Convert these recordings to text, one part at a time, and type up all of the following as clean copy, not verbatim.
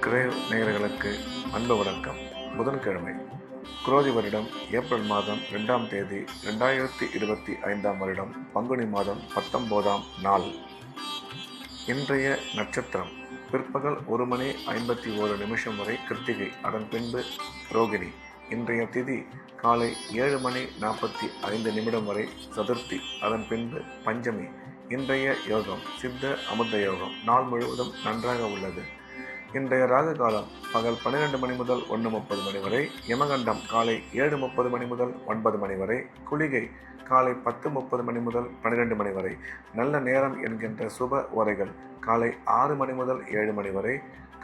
Grave நேயர்களுக்கு அன்பு வணக்கம். புதன்கிழமை, குரோதி வருடம் ஏப்ரல் மாதம் 2ஆம் தேதி 2025ஆம் வருடம் பங்குனி மாதம் 19ஆம் நாள். இன்றைய நட்சத்திரம் பிற்பகல் 1:51 வரை கிருத்திகை, அதன் பின்பு ரோகிணி. இன்றைய திதி காலை 7:45 வரை சதுர்த்தி, அதன் பின்பு பஞ்சமி. இன்றைய யோகம் சித்த அமிர்த யோகம். நாள் முழுவதும் நன்றாக உள்ளது. இன்றைய ராகு காலம் பகல் 12 மணி முதல் 1:30 மணி வரை, யமகண்டம் காலை 7:30 மணி முதல் 9 மணி வரை, குளிகை காலை 10:30 மணி முதல் 12 மணி வரை. நல்ல நேரம் என்கின்ற சுப ஓரைகள் காலை 6 மணி முதல் 7 மணி வரை,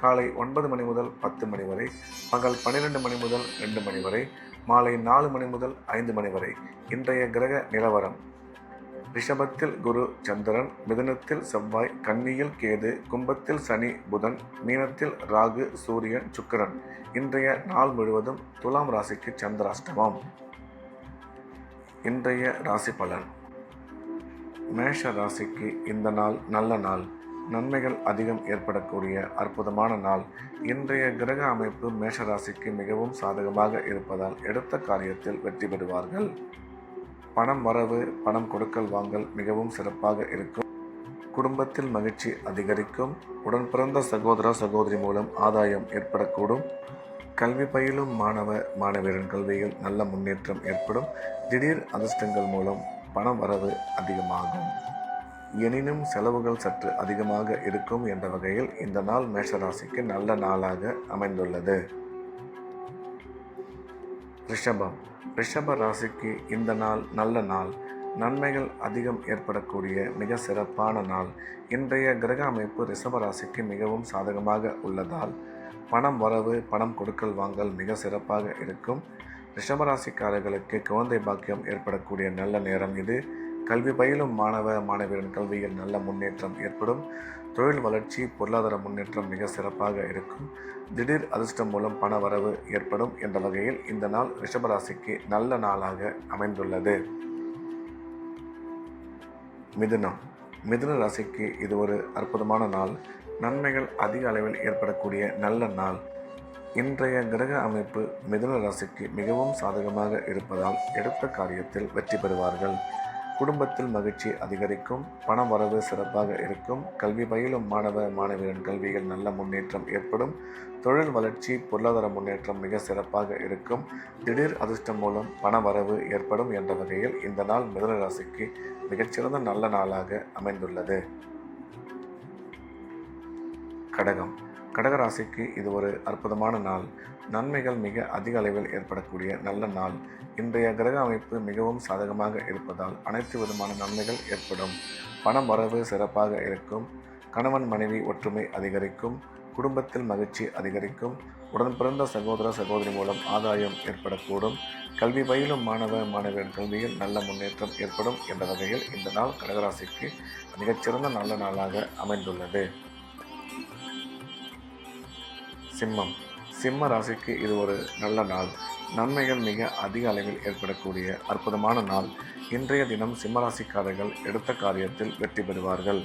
காலை 9 மணி முதல் 10 மணி வரை, பகல் 12 மணி முதல் 2 மணி வரை, மாலை 4 மணி முதல் 5 மணி வரை. இன்றைய கிரக நிலவரம்: ரிஷபத்தில் குரு சந்திரன், மிதுனத்தில் செவ்வாய், கன்னியில் கேது, கும்பத்தில் சனி புதன், மீனத்தில் ராகு சூரியன் சுக்கிரன். இன்றைய நாள் முழுவதும் துலாம் ராசிக்கு சந்திராஷ்டமம். இன்றைய ராசி பலன்: மேஷ ராசிக்கு இந்த நாள் நல்ல நாள். நன்மைகள் அதிகம் ஏற்படக்கூடிய அற்புதமான நாள். இன்றைய கிரக அமைப்பு மேஷ ராசிக்கு மிகவும் சாதகமாக இருப்பதால் எடுத்த காரியத்தில் வெற்றி பெறுவார்கள். பணம் வரவு, பணம் கொடுக்கல் வாங்கல் மிகவும் சிறப்பாக இருக்கும். குடும்பத்தில் மகிழ்ச்சி அதிகரிக்கும். உடன் பிறந்த சகோதர சகோதரி மூலம் ஆதாயம் ஏற்படக்கூடும். கல்வி பயிலும் மாணவ மாணவியரின் கல்வியில் நல்ல முன்னேற்றம் ஏற்படும். திடீர் அதிர்ஷ்டங்கள் மூலம் பண வரவு அதிகமாகும். எனினும் செலவுகள் சற்று அதிகமாக இருக்கும் என்ற வகையில் இந்த நாள் மேஷராசிக்கு நல்ல நாளாக அமைந்துள்ளது. ரிஷபம். ரிஷப ராசிக்கு இந்த நாள் நல்ல நாள். நன்மைகள் அதிகம் ஏற்படக்கூடிய மிக சிறப்பான நாள். இன்றைய கிரக அமைப்பு ரிஷப ராசிக்கு மிகவும் சாதகமாக உள்ளதால் பணம் வரவு, பணம் கொடுக்கல் வாங்கல் மிக சிறப்பாக இருக்கும். ரிஷபராசிக்காரர்களுக்கு குழந்தை பாக்கியம் ஏற்படக்கூடிய நல்ல நேரம் இது. கல்வி பயிலும் மாணவ மாணவியரின் கல்வியில் நல்ல முன்னேற்றம் ஏற்படும். தொழில் வளர்ச்சி, பொருளாதார முன்னேற்றம் மிக சிறப்பாக இருக்கும். திடீர் அதிர்ஷ்டம் மூலம் பண வரவு ஏற்படும் என்ற வகையில் இந்த நாள் ரிஷபராசிக்கு நல்ல நாளாக அமைந்துள்ளது. மிதுனம். மிதுன ராசிக்கு இது ஒரு அற்புதமான நாள். நன்மைகள் அதிக அளவில் ஏற்படக்கூடிய நல்ல நாள். இன்றைய கிரக அமைப்பு மிதுன ராசிக்கு மிகவும் சாதகமாக இருப்பதால் எடுத்த காரியத்தில் வெற்றி பெறுவார்கள். குடும்பத்தில் மகிழ்ச்சி அதிகரிக்கும். பண வரவு சிறப்பாக இருக்கும். கல்வி பயிலும் மாணவ மாணவியரின் கல்வியில் நல்ல முன்னேற்றம் ஏற்படும். தொழில் வளர்ச்சி, பொருளாதார முன்னேற்றம் மிக சிறப்பாக இருக்கும். திடீர் அதிர்ஷ்டம் மூலம் பண வரவு ஏற்படும் என்ற வகையில் இந்த நாள் மிதுன ராசிக்கு மிகச்சிறந்த நல்ல நாளாக அமைந்துள்ளது. கடகம். கடகராசிக்கு இது ஒரு அற்புதமான நாள். நன்மைகள் மிக அதிக அளவில் ஏற்படக்கூடிய நல்ல நாள். இன்றைய கிரக அமைப்பு மிகவும் சாதகமாக இருப்பதால் அனைத்து விதமான நன்மைகள் ஏற்படும். பணம் வரவு சிறப்பாக இருக்கும். கணவன் மனைவி ஒற்றுமை அதிகரிக்கும். குடும்பத்தில் மகிழ்ச்சி அதிகரிக்கும். உடன் பிறந்த சகோதர சகோதரி மூலம் ஆதாயம் ஏற்படக்கூடும். கல்வி பயிலும் மாணவ மாணவியர் கல்வியில் நல்ல முன்னேற்றம் ஏற்படும் என்ற வகையில் இந்த நாள் கடகராசிக்கு மிகச்சிறந்த நல்ல நாளாக அமைந்துள்ளது. சிம்மம். சிம்ம ராசிக்கு இது ஒரு நல்ல நாள். நன்மைகள் மிக அதிக அளவில் ஏற்படக்கூடிய அற்புதமான நாள். இன்றைய தினம் சிம்மராசிக்காரர்கள் எடுத்த காரியத்தில் வெற்றி பெறுவார்கள்.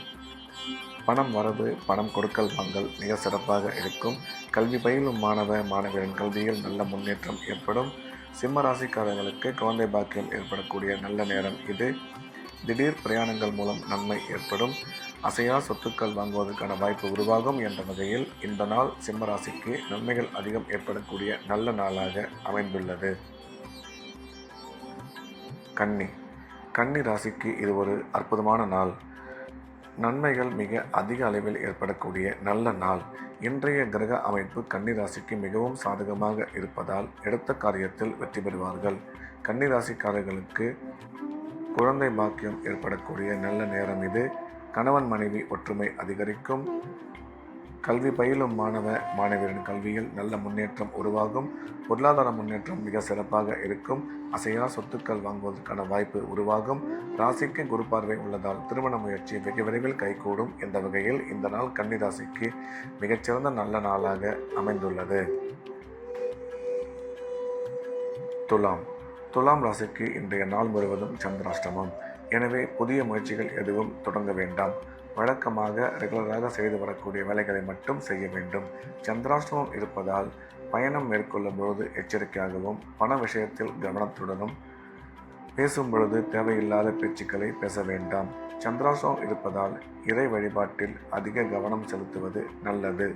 பணம் வரவு, பணம் கொடுக்கல் வாங்கல் மிக சிறப்பாக இருக்கும். கல்வி பயிலும் மாணவ மாணவியரின் கல்வியில் நல்ல முன்னேற்றம் ஏற்படும். சிம்ம ராசிக்காரர்களுக்கு குழந்தை பாக்கியம் ஏற்படக்கூடிய நல்ல நேரம் இது. திடீர் பிரயாணங்கள் மூலம் நன்மை ஏற்படும். அசையா சொத்துக்கள் வாங்குவதற்கான வாய்ப்பு உருவாகும் என்ற வகையில் இந்த நாள் சிம்மராசிக்கு நன்மைகள் அதிகம் ஏற்படக்கூடிய நல்ல நாளாக அமைந்துள்ளது. கன்னி. கன்னி ராசிக்கு இது ஒரு அற்புதமான நாள். நன்மைகள் மிக அதிக அளவில் ஏற்படக்கூடிய நல்ல நாள். இன்றைய கிரக அமைப்பு கன்னி ராசிக்கு மிகவும் சாதகமாக இருப்பதால் எடுத்த காரியத்தில் வெற்றி பெறுவார்கள். கன்னி ராசிக்காரர்களுக்கு குழந்தை பாக்கியம் ஏற்படக்கூடிய நல்ல நேரம் இது. கணவன் மனைவி ஒற்றுமை அதிகரிக்கும். கல்வி பயிலும் மாணவ மாணவியரின் கல்வியில் நல்ல முன்னேற்றம் உருவாகும். பொருளாதார முன்னேற்றம் மிக சிறப்பாக இருக்கும். அசையா சொத்துக்கள் வாங்குவதற்கான வாய்ப்பு உருவாகும். ராசிக்கு குரு பார்வை உள்ளதால் திருமண முயற்சி வெகு விரைவில் கைகூடும் என்ற வகையில் இந்த நாள் கன்னி ராசிக்கு மிகச்சிறந்த நல்ல நாளாக அமைந்துள்ளது. துலாம். துலாம் ராசிக்கு இன்றைய நாள் முழுவதும் சந்திராஷ்டமம். எனவே புதிய முயற்சிகள் எதுவும் தொடங்க வேண்டாம். வழக்கமாக ரெகுலராக செய்து வரக்கூடிய வேலைகளை மட்டும் செய்ய வேண்டும். சந்திராஷ்டமம் இருப்பதால் பயணம் மேற்கொள்ளும் பொழுது எச்சரிக்கையாகவும், பண விஷயத்தில் கவனத்துடனும், பேசும் பொழுது தேவையில்லாத பேச்சுக்களை பேச வேண்டாம். சந்திராஷ்டமம் இருப்பதால் இறை வழிபாட்டில் அதிக கவனம் செலுத்துவது நல்லது.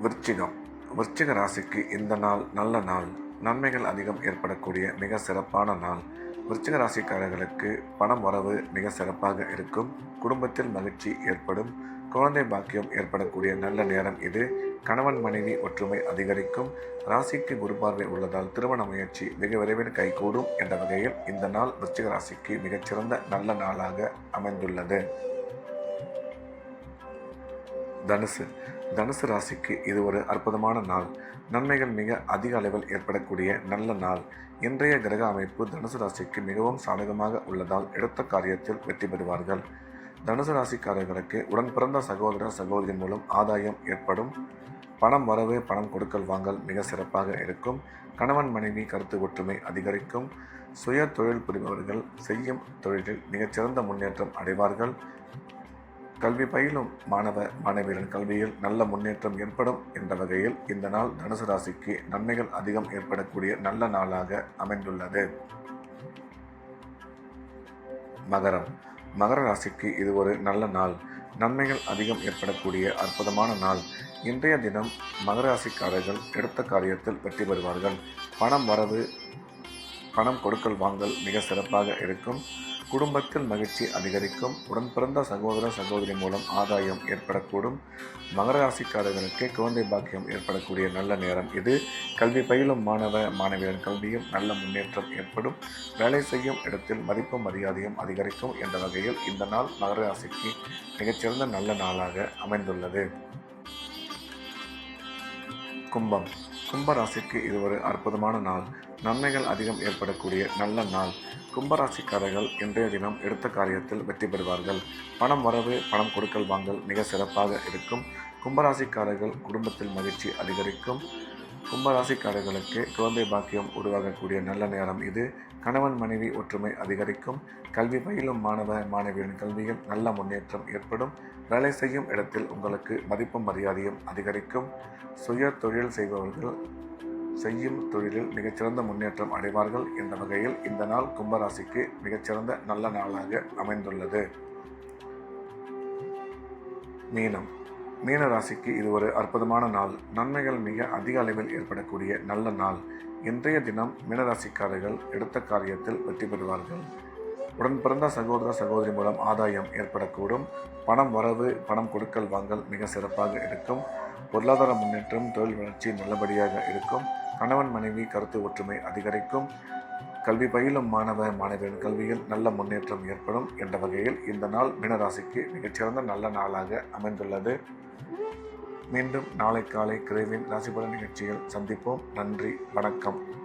விருச்சிகம். விருச்சிக ராசிக்கு இந்த நாள் நல்ல நாள். நன்மைகள் அதிகம் ஏற்படக்கூடிய மிக சிறப்பான நாள். விருச்சிக ராசிக்காரர்களுக்கு பணம் வரவு மிக சிறப்பாக இருக்கும். குடும்பத்தில் மகிழ்ச்சி ஏற்படும். குழந்தை பாக்கியம் ஏற்படக்கூடிய நல்ல நேரம் இது. கணவன் மனைவி ஒற்றுமை அதிகரிக்கும். ராசிக்கு குரு பார்வை உள்ளதால் திருமண முயற்சி வெகு விரைவில் கைகூடும் என்ற வகையில் இந்த நாள் விருச்சிக ராசிக்கு மிகச்சிறந்த நல்ல நாளாக அமைந்துள்ளது. தனுசு. தனுசு ராசிக்கு இது ஒரு அற்புதமான நாள். நன்மைகள் மிக அதிக அளவில் ஏற்படக்கூடிய நல்ல நாள். இன்றைய கிரக அமைப்பு தனுசு ராசிக்கு மிகவும் சாதகமாக உள்ளதால் எடுத்த காரியத்தில் வெற்றி பெறுவார்கள். தனுசு ராசிக்காரர்களுக்கு உடன் பிறந்த சகோதர சகோதரி மூலம் ஆதாயம் ஏற்படும். பணம் வரவு, பணம் கொடுக்கல் வாங்கல் மிக சிறப்பாக இருக்கும். கணவன் மனைவி கருத்து ஒற்றுமை அதிகரிக்கும். சுய தொழில் புரிபவர்கள் செய்யும் தொழிலில் மிகச்சிறந்த முன்னேற்றம் அடைவார்கள். கல்வி பயிலும் மாணவ மாணவியரின் கல்வியில் நல்ல முன்னேற்றம் ஏற்படும் என்ற வகையில் இந்த நாள் தனுசு ராசிக்கு நன்மைகள் அதிகம் ஏற்படக்கூடிய நல்ல நாளாக அமைந்துள்ளது. மகரம். மகர ராசிக்கு இது ஒரு நல்ல நாள். நன்மைகள் அதிகம் ஏற்படக்கூடிய அற்புதமான நாள். இன்றைய தினம் மகர ராசிக்காரர்கள் எடுத்த காரியத்தில் வெற்றி பெறுவார்கள். பணம் வரவு, பணம் கொடுக்கல் வாங்கல் மிக சிறப்பாக இருக்கும். குடும்பத்தில் மகிழ்ச்சி அதிகரிக்கும். உடன் பிறந்த சகோதர சகோதரி மூலம் ஆதாயம் ஏற்படக்கூடும். மகர ராசிக்காரர்களுக்கு குழந்தை பாக்கியம் ஏற்படக்கூடிய நல்ல நேரம் இது. கல்வி பயிலும் மாணவ மாணவியரின் கல்வியும் நல்ல முன்னேற்றம் ஏற்படும். வேலை செய்யும் இடத்தில் மதிப்பும் மரியாதையும் அதிகரிக்கும் என்ற வகையில் இந்த நாள் மகர ராசிக்கு மிகச்சிறந்த நல்ல நாளாக அமைந்துள்ளது. கும்பம். கும்பராசிக்கு இது ஒரு அற்புதமான நாள். நன்மைகள் அதிகம் ஏற்படக்கூடிய நல்ல நாள். கும்பராசிக்காரர்கள் இன்றைய தினம் எடுத்த காரியத்தில் வெற்றி பெறுவார்கள். பணம் வரவு, பணம் கொடுக்கல் வாங்கல் மிக சிறப்பாக இருக்கும். கும்பராசிக்காரர்கள் குடும்பத்தில் மகிழ்ச்சி அதிகரிக்கும். கும்பராசிக்காரர்களுக்கு குழந்தை பாக்கியம் உருவாகக்கூடிய நல்ல நேரம் இது. கணவன் மனைவி ஒற்றுமை அதிகரிக்கும். கல்வி பயிலும் மாணவ மாணவியரின் கல்வியில் நல்ல முன்னேற்றம் ஏற்படும். வேலை செய்யும் இடத்தில் உங்களுக்கு மதிப்பும் மரியாதையும் அதிகரிக்கும். சுய தொழில் செய்பவர்கள் செய்யும் தொழிலில் மிகச்சிறந்த முன்னேற்றம் அடைவார்கள் என்ற வகையில் இந்த நாள் கும்பராசிக்கு மிகச்சிறந்த நல்ல நாளாக அமைந்துள்ளது. மீனம். மீன ராசிக்கு இது ஒரு அற்புதமான நாள். நன்மைகள் மிக அதிக அளவில் ஏற்படக்கூடிய நல்ல நாள். இன்றைய தினம் மீனராசிக்காரர்கள் எடுத்த காரியத்தில் வெற்றி பெறுவார்கள். உடன் பிறந்த சகோதர சகோதரி மூலம் ஆதாயம் ஏற்படக்கூடும். பணம் வரவு, பணம் கொடுக்கல் வாங்கல் மிக சிறப்பாக இருக்கும். பொருளாதார முன்னேற்றம், தொழில் வளர்ச்சி நல்லபடியாக இருக்கும். கணவன் மனைவி கருத்து ஒற்றுமை அதிகரிக்கும். கல்வி பயிலும் மாணவ மாணவியரின் கல்வியில் நல்ல முன்னேற்றம் ஏற்படும் என்ற வகையில் இந்த நாள் மீனராசிக்கு மிகச்சிறந்த நல்ல நாளாக அமைந்துள்ளது. மீண்டும் நாளை காலை கிரேவின் ராசிபலன் நிகழ்ச்சியில் சந்திப்போம். நன்றி, வணக்கம்.